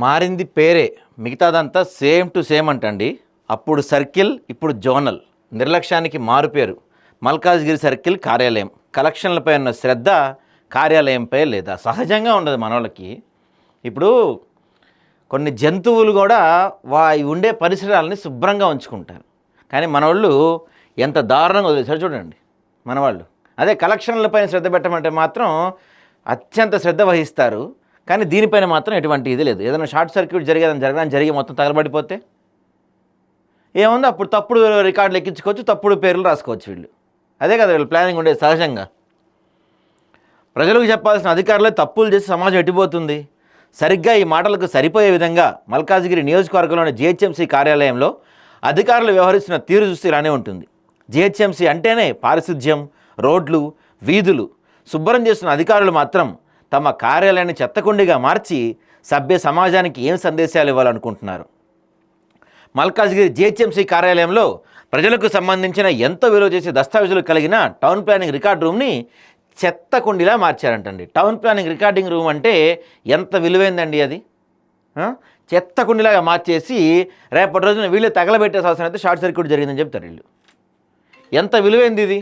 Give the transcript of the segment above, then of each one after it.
మారింది పేరే, మిగతాదంతా సేమ్ టు సేమ్ అంటండి. అప్పుడు సర్కిల్, ఇప్పుడు జోనల్. నిర్లక్ష్యానికి మారుపేరు. మల్కాజ్గిరి సర్కిల్ కార్యాలయం. కలెక్షన్లపై ఉన్న శ్రద్ధ కార్యాలయంపై లేదా? సహజంగా ఉండదు మనోళ్ళకి. ఇప్పుడు కొన్ని జంతువులు కూడా ఉండే పరిసరాలని శుభ్రంగా ఉంచుకుంటారు, కానీ మనవాళ్ళు ఎంత దారుణంగా వదిలేసారు చూడండి మనవాళ్ళు. అదే కలెక్షన్లపైన శ్రద్ధ పెట్టమంటే మాత్రం అత్యంత శ్రద్ధ వహిస్తారు, కానీ దీనిపైన మాత్రం ఎటువంటి ఇది లేదు. ఏదైనా షార్ట్ సర్క్యూట్ జరిగి మొత్తం తగలబడిపోతే ఏముంది, అప్పుడు తప్పుడు రికార్డులు ఎక్కించుకోవచ్చు, తప్పుడు పేర్లు రాసుకోవచ్చు వీళ్ళు. అదే కదా వీళ్ళు ప్లానింగ్ ఉండేది సహజంగా. ప్రజలకు చెప్పాల్సిన అధికారులే తప్పులు చేసి సమాజం ఎట్టిపోతుంది. సరిగ్గా ఈ మాటలకు సరిపోయే విధంగా మల్కాజ్గిరి నియోజకవర్గంలోని జిహెచ్ఎంసీ కార్యాలయంలో అధికారులు వ్యవహరిస్తున్న తీరు చూస్తే ఇలానే ఉంటుంది. జిహెచ్ఎంసీ అంటేనే పారిశుధ్యం, రోడ్లు, వీధులు శుభ్రం చేస్తున్న అధికారులు మాత్రం తమ కార్యాలయాన్ని చెత్తకుండిగా మార్చి సభ్య సమాజానికి ఏం సందేశాలు ఇవ్వాలనుకుంటున్నారు? మల్కాజ్గిరి జిహెచ్ఎంసీ కార్యాలయంలో ప్రజలకు సంబంధించిన ఎంతో విలువ చేసే దస్తావేజులు కలిగిన టౌన్ ప్లానింగ్ రికార్డ్ రూమ్ని చెత్తకుండిలా మార్చారంటండి. టౌన్ ప్లానింగ్ రికార్డింగ్ రూమ్ అంటే ఎంత విలువైందండి అది. చెత్తకుండిలాగా మార్చేసి రేపటి రోజున వీళ్ళే తగలబెట్టేసి అవసరం అయితే షార్ట్ సర్క్యూట్ జరిగిందని చెప్తారు వీళ్ళు. ఎంత విలువైంది ఇది.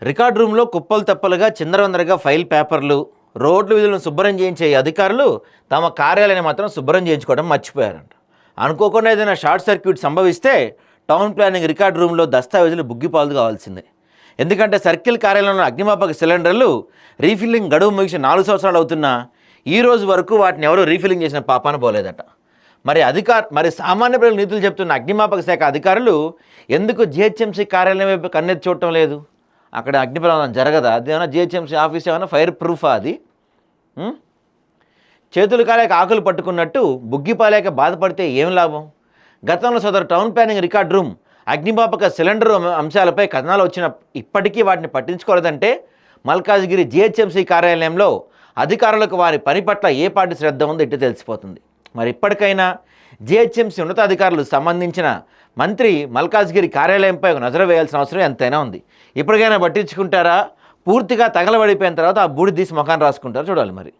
రికార్డ్ రూమ్లో కుప్పలు తెప్పలుగా చిందరవందరగా ఫైల్ పేపర్లు, రోడ్లు వీధులను శుభ్రం చేయించే అధికారులు తమ కార్యాలయాన్ని మాత్రం శుభ్రం చేయించుకోవడం మర్చిపోయారంట. అనుకోకుండా ఏదైనా షార్ట్ సర్క్యూట్ సంభవిస్తే టౌన్ ప్లానింగ్ రికార్డ్ రూమ్లో దస్తావేజులు బుగ్గిపాలు కావాల్సిందే. ఎందుకంటే సర్కిల్ కార్యాలయంలో అగ్నిమాపక సిలిండర్లు రీఫిల్లింగ్ గడువు ముగిసి 4 సంవత్సరాలు అవుతున్నా ఈ రోజు వరకు వాటిని ఎవరూ రీఫిల్లింగ్ చేసిన పాపాన పోలేదట. మరి సామాన్య ప్రజలు నీతులు చెప్తున్న అగ్నిమాపక శాఖ అధికారులు ఎందుకు జిహెచ్ఎంసీ కార్యాలయం వైపు కన్నెత్తి చూడటం లేదు? అక్కడ అగ్ని ప్రమాదం జరగదా? అది ఏమైనా జిహెచ్ఎంసీ ఆఫీస్ ఏమైనా ఫైర్ ప్రూఫా అది? చేతులు కాలేక ఆకులు పట్టుకున్నట్టు బుగ్గిపాలేక బాధపడితే ఏం లాభం? గతంలో సదరు టౌన్ ప్లానింగ్ రికార్డ్ రూమ్ అగ్నిమాపక సిలిండర్ అంశాలపై కథనాలు వచ్చిన ఇప్పటికీ వాటిని పట్టించుకోలేదంటే మల్కాజ్గిరి జిహెచ్ఎంసీ కార్యాలయంలో అధికారులకు వారి పని పట్ల ఏ పాటి శ్రద్ధ ఉందో ఇట్టు తెలిసిపోతుంది. మరి ఇప్పటికైనా జిహెచ్ఎంసీ ఉన్నతాధికారులు సంబంధించిన మంత్రి మల్కాజ్గిరి కార్యాలయంపై ఒక నజర వేయాల్సిన అవసరం ఎంతైనా ఉంది. ఇప్పటికైనా పట్టించుకుంటారా? పూర్తిగా తగలబడిపోయిన తర్వాత ఆ బూడి తీసి ముఖాన్ని రాసుకుంటారా? చూడాలి మరి.